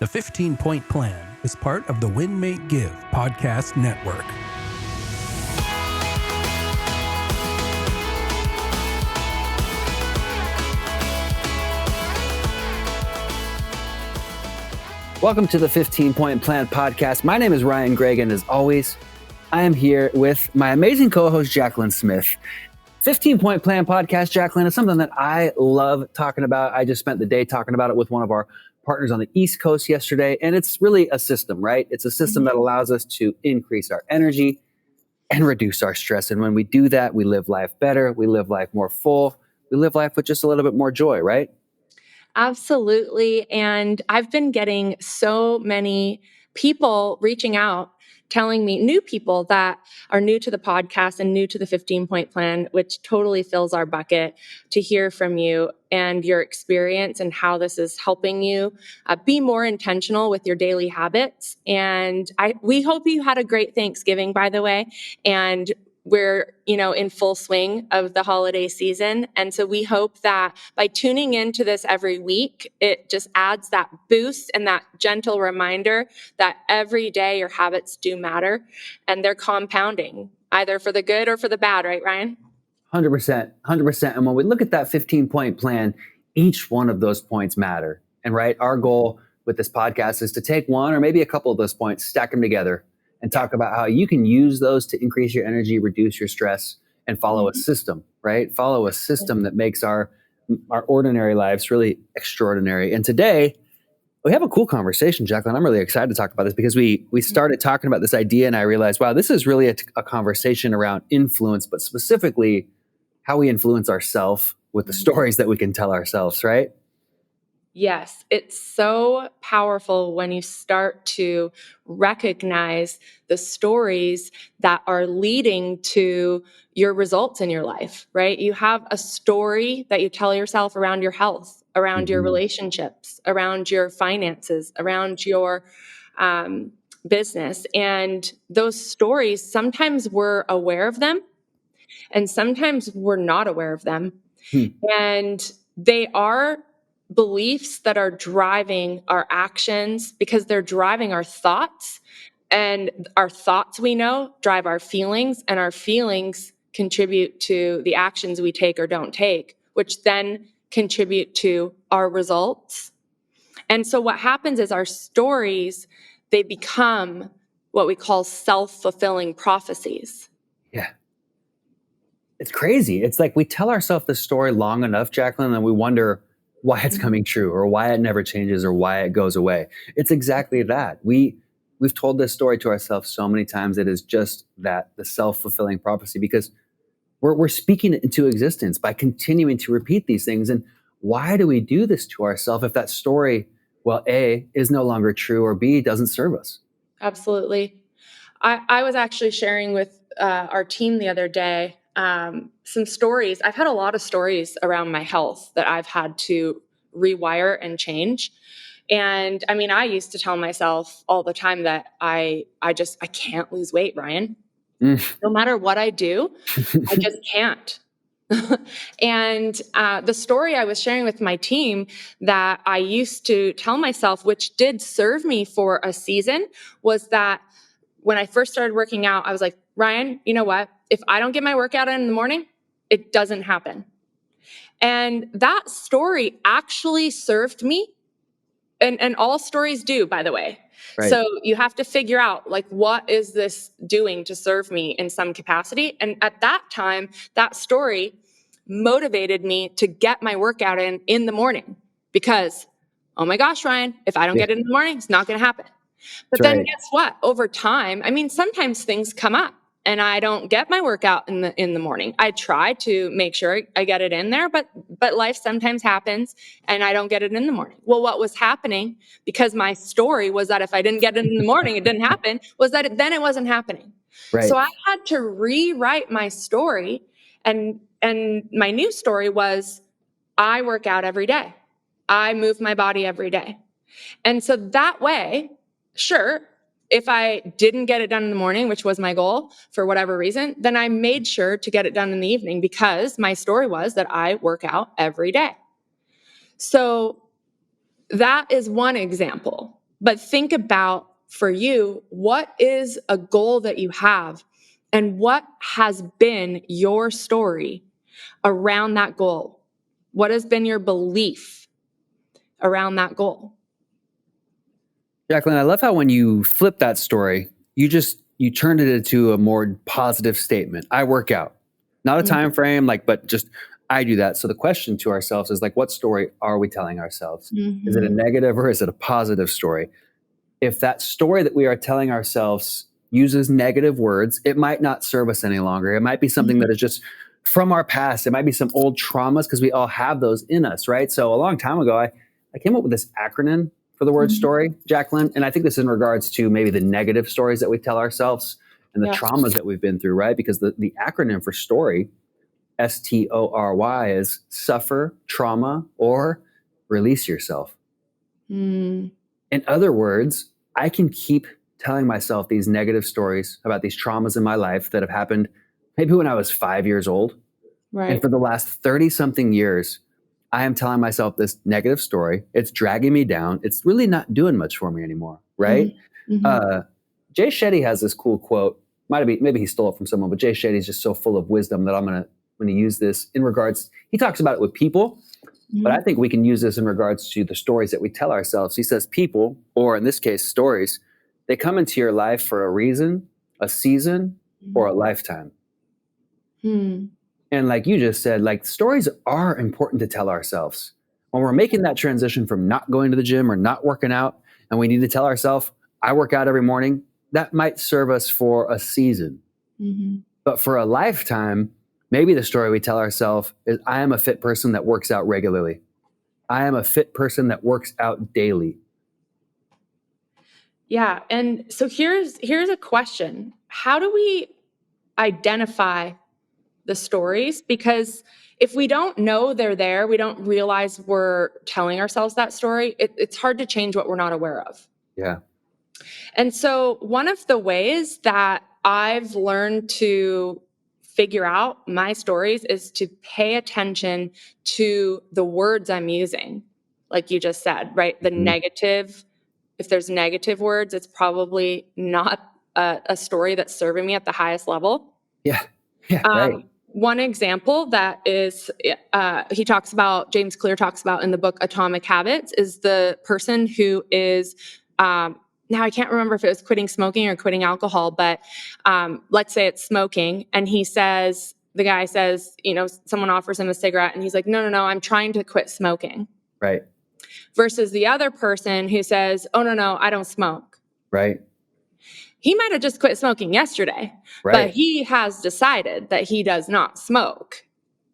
The 15-Point Plan is part of the Win, Make, Give podcast network. Welcome to the 15-Point Plan podcast. My name is Ryan Greigg, and as always, I am here with my amazing co-host, Jacqueline Smith. 15-Point Plan podcast, Jacqueline, is something that I love talking about. I just spent the day talking about it with one of our partners on the East Coast yesterday, and it's really a system, right? It's a system that allows us to increase our energy and reduce our stress. And when we do that, we live life better, we live life more full, we live life with just a little bit more joy, right? Absolutely. And I've been getting so many people reaching out, telling me, new people that are new to the podcast and new to the 15-Point Plan, which totally fills our bucket, to hear from you and your experience and how this is helping you be more intentional with your daily habits. And we hope you had a great Thanksgiving, by the way. And we're, in full swing of the holiday season. And so we hope that by tuning into this every week, it just adds that boost and that gentle reminder that every day your habits do matter and they're compounding, either for the good or for the bad, right, Ryan? 100%. And when we look at that 15-point plan, each one of those points matter. And right, our goal with this podcast is to take one or maybe a couple of those points, stack them together, and talk about how you can use those to increase your energy, reduce your stress, and follow a system, right? Follow a system that makes our ordinary lives really extraordinary. And today, we have a cool conversation, Jacqueline. I'm really excited to talk about this because we started talking about this idea, and I realized, wow, this is really a conversation around influence, but specifically how we influence ourselves with the stories that we can tell ourselves, right? Yes, it's so powerful when you start to recognize the stories that are leading to your results in your life, right? You have a story that you tell yourself around your health, around your relationships, around your finances, around your business. And those stories, sometimes we're aware of them and sometimes we're not aware of them. And they are beliefs that are driving our actions because they're driving our thoughts, and our thoughts, we know, drive our feelings, and our feelings contribute to the actions we take or don't take, which then contribute to our results. And so what happens is our stories, they become what we call self-fulfilling prophecies. Yeah. It's crazy. It's like we tell ourselves the story long enough, Jacqueline, and we wonder why it's coming true or why it never changes or why it goes away. It's exactly that. We've told this story to ourselves so many times. It is just that, the self-fulfilling prophecy, because we're speaking it into existence by continuing to repeat these things. And why do we do this to ourselves if that story, well, A, is no longer true, or B, doesn't serve us? Absolutely. I was actually sharing with our team the other day some stories. I've had a lot of stories around my health that I've had to rewire and change. And I mean, I used to tell myself all the time that I can't lose weight, Ryan. No matter what I do, I just can't. And the story I was sharing with my team that I used to tell myself, which did serve me for a season, was that when I first started working out, I was like, Ryan, you know what? If I don't get my workout in the morning, it doesn't happen. And that story actually served me. And all stories do, by the way. Right. So you have to figure out, like, what is this doing to serve me in some capacity? And at that time, that story motivated me to get my workout in the morning because, oh my gosh, Ryan, if I don't get it in the morning, it's not going to happen. But then guess what? Over time, I mean, sometimes things come up and I don't get my workout in the morning. I try to make sure I get it in there, but life sometimes happens and I don't get it in the morning. Well, what was happening, because my story was that if I didn't get it in the morning, it didn't happen, was that then it wasn't happening. Right. So I had to rewrite my story, and my new story was, I work out every day. I move my body every day. And so that way, sure, if I didn't get it done in the morning, which was my goal for whatever reason, then I made sure to get it done in the evening because my story was that I work out every day. So that is one example But think about, for you, what is a goal that you have, and what has been your story around that goal? What has been your belief around that goal? Jacqueline, I love how when you flip that story, you turned it into a more positive statement. I work out. Not a time frame, but just I do that. So the question to ourselves is what story are we telling ourselves? Is it a negative or is it a positive story? If that story that we are telling ourselves uses negative words, it might not serve us any longer. It might be something that is just from our past. It might be some old traumas, because we all have those in us, right? So a long time ago, I came up with this acronym for the word story, Jacqueline. And I think this is in regards to maybe the negative stories that we tell ourselves and the traumas that we've been through, right? Because the acronym for story, STORY, is suffer, trauma, or release yourself. In other words, I can keep telling myself these negative stories about these traumas in my life that have happened maybe when I was 5 years old. Right. And for the last 30 something years, I am telling myself this negative story. It's dragging me down. It's really not doing much for me anymore, right? Jay Shetty has this cool quote. Maybe he stole it from someone, but Jay Shetty is just so full of wisdom that I'm going to use this in regards. He talks about it with people, but I think we can use this in regards to the stories that we tell ourselves. He says people, or in this case, stories, they come into your life for a reason, a season, or a lifetime. And like you just said, stories are important to tell ourselves. When we're making that transition from not going to the gym or not working out, and we need to tell ourselves, I work out every morning, that might serve us for a season. But for a lifetime, maybe the story we tell ourselves is, I am a fit person that works out regularly. I am a fit person that works out daily. Yeah. And so here's a question. How do we identify the stories? Because if we don't know they're there, we don't realize we're telling ourselves that story, it's hard to change what we're not aware of. Yeah. And so one of the ways that I've learned to figure out my stories is to pay attention to the words I'm using. Like you just said, right? The negative, if there's negative words, it's probably not a story that's serving me at the highest level. Yeah. Yeah. Right. One example that is, James Clear talks about in the book Atomic Habits, is the person who is, now I can't remember if it was quitting smoking or quitting alcohol, but let's say it's smoking. And the guy says, someone offers him a cigarette and he's like, no, I'm trying to quit smoking. Right. Versus the other person who says, oh, no, I don't smoke. Right. He might have just quit smoking yesterday, but he has decided that he does not smoke,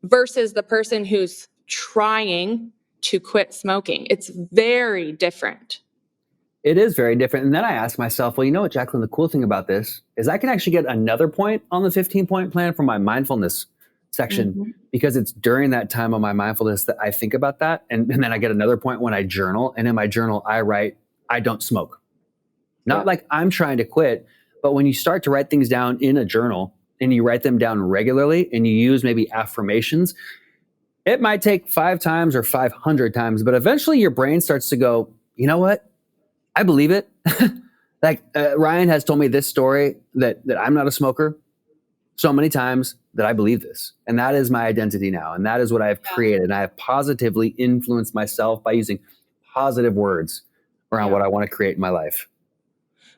versus the person who's trying to quit smoking. It's very different. It is very different. And then I ask myself, well, you know what, Jacqueline, the cool thing about this is I can actually get another point on the 15-point plan from my mindfulness section, because it's during that time of my mindfulness that I think about that. And then I get another point when I journal. And in my journal, I write, I don't smoke. Not like I'm trying to quit, but when you start to write things down in a journal and you write them down regularly and you use maybe affirmations, it might take 5 times or 500 times, but eventually your brain starts to go, you know what? I believe it. Ryan has told me this story that I'm not a smoker so many times that I believe this. And that is my identity now. And that is what I've created. And I have positively influenced myself by using positive words around what I want to create in my life.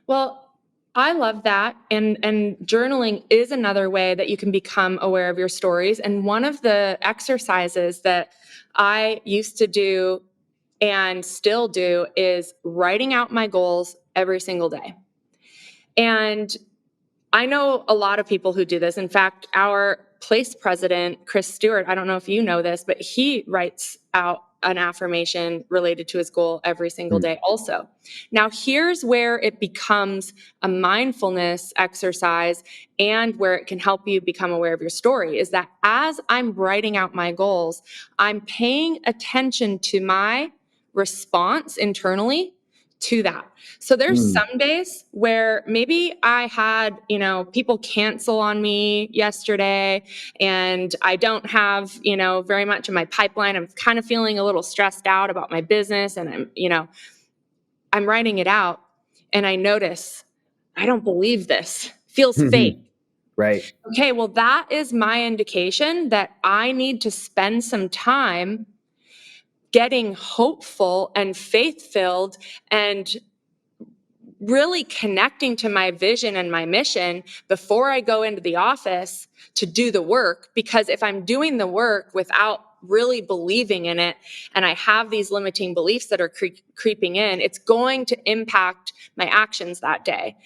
Well, I love that. And journaling is another way that you can become aware of your stories. And one of the exercises that I used to do and still do is writing out my goals every single day. And I know a lot of people who do this. In fact, our place president, Chris Stewart, I don't know if you know this, but he writes out an affirmation related to his goal every single day also. Now, here's where it becomes a mindfulness exercise and where it can help you become aware of your story, is that as I'm writing out my goals, I'm paying attention to my response internally to that. So there's some days where maybe I had, people cancel on me yesterday and I don't have, very much in my pipeline. I'm kind of feeling a little stressed out about my business and I'm, I'm writing it out and I notice, I don't believe this. Feels fake. Right. Okay, well, that is my indication that I need to spend some time getting hopeful and faith-filled and really connecting to my vision and my mission before I go into the office to do the work. Because if I'm doing the work without really believing in it, and I have these limiting beliefs that are creeping in, it's going to impact my actions that day.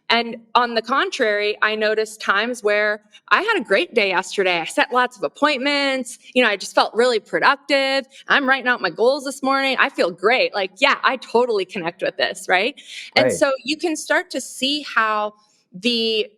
And on the contrary, I noticed times where I had a great day yesterday. I set lots of appointments. I just felt really productive. I'm writing out my goals this morning. I feel great. Like, yeah, I totally connect with this, right? And so you can start to see how the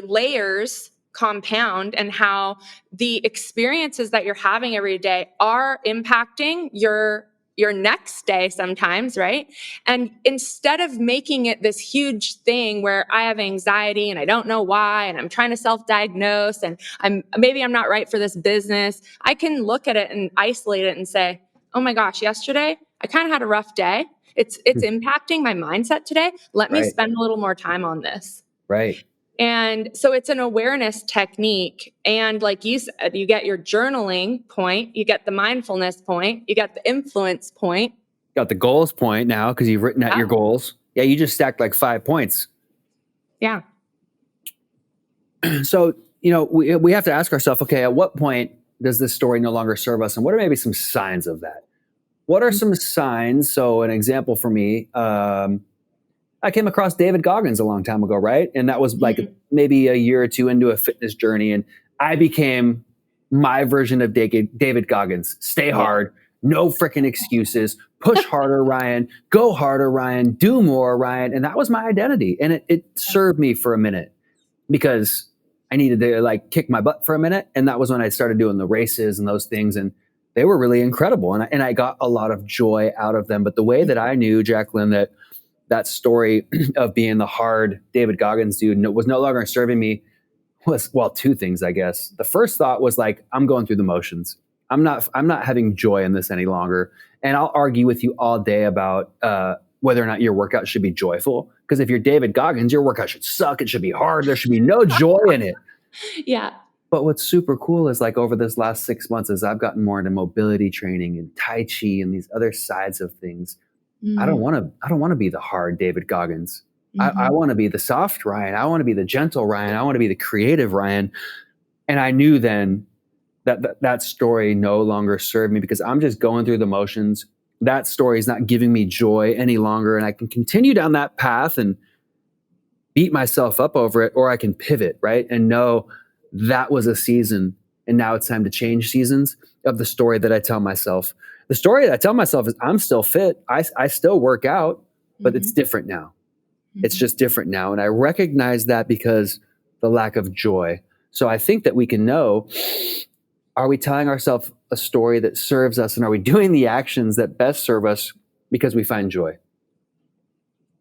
layers compound and how the experiences that you're having every day are impacting your next day sometimes, right? And instead of making it this huge thing where I have anxiety and I don't know why, and I'm trying to self-diagnose and I'm not right for this business, I can look at it and isolate it and say, oh my gosh, yesterday I kind of had a rough day. It's impacting my mindset today. Let me spend a little more time on this. Right. And so it's an awareness technique. And like you said, you get your journaling point, you get the mindfulness point, you get the influence point. Got the goals point now because you've written out your goals. Yeah, you just stacked like 5 points. Yeah. So, we have to ask ourselves, okay, at what point does this story no longer serve us? And what are maybe some signs of that? What are some signs? So an example for me, I came across David Goggins a long time ago, right? And that was like maybe a year or two into a fitness journey. And I became my version of David Goggins. Stay hard, no freaking excuses, push harder, Ryan, go harder, Ryan, do more, Ryan. And that was my identity. And it served me for a minute because I needed to like kick my butt for a minute. And that was when I started doing the races and those things. And they were really incredible. And I got a lot of joy out of them. But the way that I knew, Jacqueline, that story of being the hard David Goggins dude was no longer serving me was, well, two things, I guess. The first thought was like, I'm going through the motions. I'm not having joy in this any longer. And I'll argue with you all day about whether or not your workout should be joyful. Because if you're David Goggins, your workout should suck. It should be hard. There should be no joy in it. Yeah. But what's super cool is like over this last 6 months, as I've gotten more into mobility training and Tai Chi and these other sides of things, I don't want to be the hard David Goggins. I want to be the soft Ryan. I want to be the gentle Ryan. I want to be the creative Ryan. And I knew then that story no longer served me because I'm just going through the motions. That story is not giving me joy any longer. And I can continue down that path and beat myself up over it, or I can pivot, right? And know that was a season. And now it's time to change seasons of the story that I tell myself. The story that I tell myself is I'm still fit. I still work out, but it's different now. It's just different now. And I recognize that because the lack of joy. So I think that we can know, are we telling ourselves a story that serves us, and are we doing the actions that best serve us because we find joy?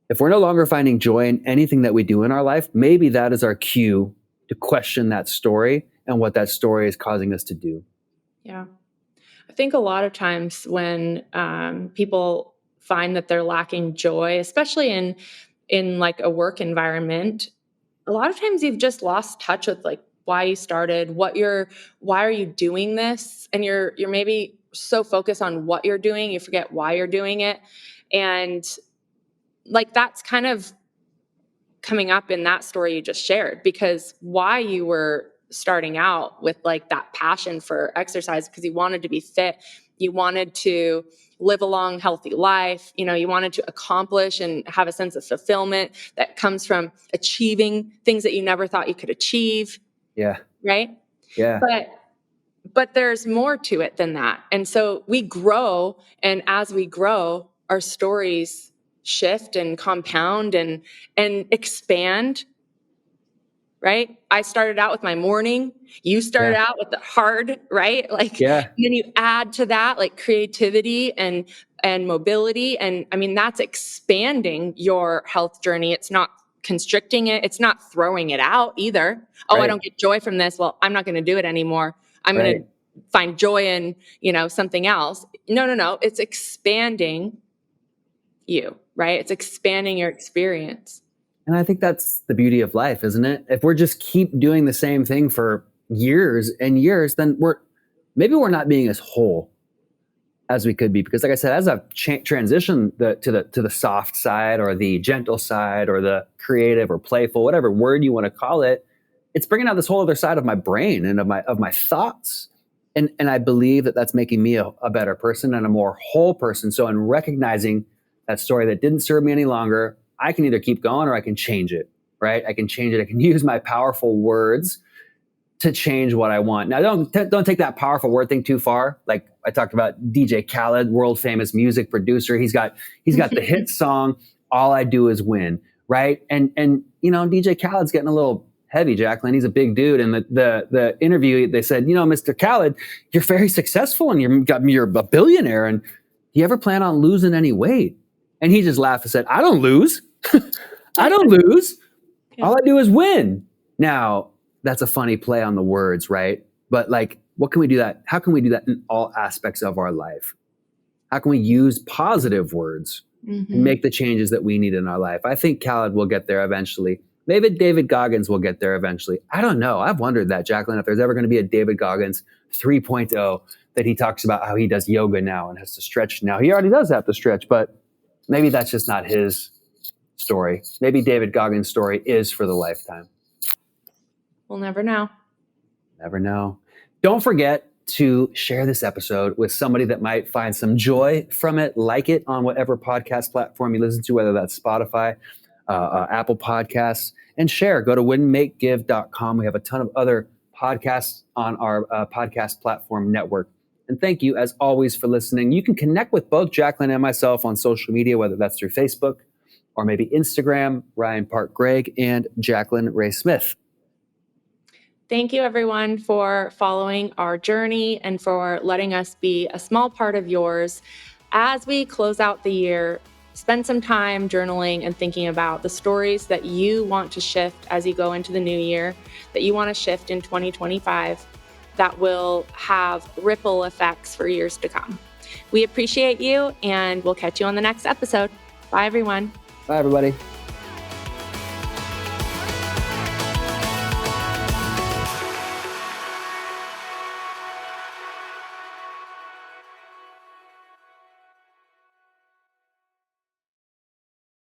If we're no longer finding joy in anything that we do in our life, maybe that is our cue to question that story and what that story is causing us to do. Yeah. I think a lot of times when people find that they're lacking joy, especially in like a work environment, a lot of times you've just lost touch with like why you started, why are you doing this? And you're maybe so focused on what you're doing, you forget why you're doing it. And like that's kind of coming up in that story you just shared, because why you were starting out with like that passion for exercise because you wanted to be fit, you wanted to live a long, healthy life, you wanted to accomplish and have a sense of fulfillment that comes from achieving things that you never thought you could achieve. Yeah. Right? Yeah. But there's more to it than that. And so we grow, and as we grow, our stories shift and compound and expand. Right? I started out with my morning. You started out with the hard, right? Like, and then you add to that like creativity and mobility. And I mean, that's expanding your health journey. It's not constricting it. It's not throwing it out either. Oh, I don't get joy from this. Well, I'm not going to do it anymore. I'm going to find joy in, something else. No. It's expanding you, right? It's expanding your experience. And I think that's the beauty of life, isn't it? If we're just keep doing the same thing for years and years, then maybe we're not being as whole as we could be. Because like I said, as I've transitioned to the soft side or the gentle side or the creative or playful, whatever word you want to call it, it's bringing out this whole other side of my brain and of my thoughts. And I believe that that's making me a better person and a more whole person. So in recognizing that story that didn't serve me any longer, I can either keep going or I can change it, right? I can change it. I can use my powerful words to change what I want. Now, don't take that powerful word thing too far. Like I talked about DJ Khaled, world famous music producer. He's got the hit song, All I Do Is Win, right? And DJ Khaled's getting a little heavy, Jacqueline. He's a big dude. And the interview, they said, Mr. Khaled, you're very successful and you're a billionaire. And do you ever plan on losing any weight? And he just laughed and said, I don't lose. I don't lose. All I do is win. Now, that's a funny play on the words, right? But like, what can we do that? How can we do that in all aspects of our life? How can we use positive words and make the changes that we need in our life? I think Khaled will get there eventually. Maybe David Goggins will get there eventually. I don't know. I've wondered that, Jacqueline, if there's ever going to be a David Goggins 3.0 that he talks about how he does yoga now and has to stretch now. He already does have to stretch, but maybe that's just not his story. Maybe David Goggins' story is for the lifetime. We'll never know. Never know. Don't forget to share this episode with somebody that might find some joy from it, like it on whatever podcast platform you listen to, whether that's Spotify, Apple Podcasts, and share. Go to winmakegive.com. We have a ton of other podcasts on our podcast platform network. And thank you, as always, for listening. You can connect with both Jacqueline and myself on social media, whether that's through Facebook or maybe Instagram, Ryan Park Greigg and Jacqueline Ray Smith. Thank you, everyone, for following our journey and for letting us be a small part of yours. As we close out the year, spend some time journaling and thinking about the stories that you want to shift as you go into the new year, that you want to shift in 2025, that will have ripple effects for years to come. We appreciate you, and we'll catch you on the next episode. Bye, everyone. Bye, everybody.